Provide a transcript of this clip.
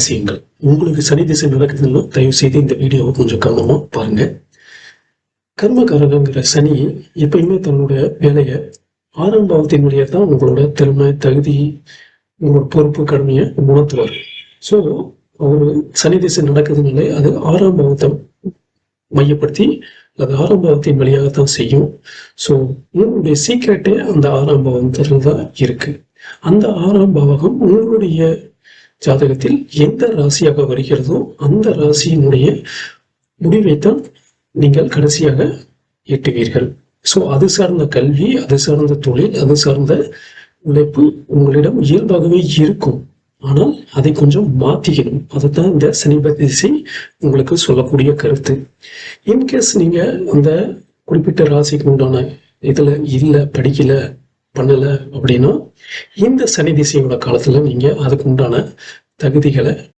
விஷயங்கள். உங்களுக்கு சனி திசை நடக்குதுன்னா தயவு செய்து இந்த வீடியோவை கொஞ்சம் கவனமா பாருங்க. கர்மகாரகங்கிற சனி எப்பயுமே தன்னோட வேலையை 6ஆம் பாவத்தின் வழியாக தான் உங்களோட திறமை, தகுதி, உங்களோட பொறுப்பு, கடமையை உணர்த்துவார். ஸோ ஒரு சனி திசை நடக்குதுனாலே அது 6ஆம் பாவத்தை மையப்படுத்தி அது 6ஆம் பாவத்தின் வழியாகத்தான் செய்யும். ஸோ உங்களுடைய சீக்கிரட்டே அந்த 6ஆம் பாவத்தில் தான் இருக்கு. அந்த 6ஆம் பாவகம் உங்களுடைய ஜாதகத்தில் எந்த ராசியாக வருகிறதோ அந்த ராசியினுடைய முடிவைத்தான் நீங்கள் கடைசியாக எட்டுவீர்கள். ஸோ அது சார்ந்த கல்வி, அது சார்ந்த தொழில், அது சார்ந்த உழைப்பு உங்களிடம் இயல்பாகவே இருக்கும். ஆனால் அதை கொஞ்சம் மாத்திக்கணும். அதுதான் இந்த சனிப திசை உங்களுக்கு சொல்லக்கூடிய கருத்து. இன்கேஸ் நீங்க அந்த குறிப்பிட்ட ராசிக்கு உண்டான இதுல இல்ல, படிக்கல, பண்ணல அப்படின்னா இந்த சனி திசையோட காலத்துல நீங்க அதுக்கு உண்டான தகுதிகளை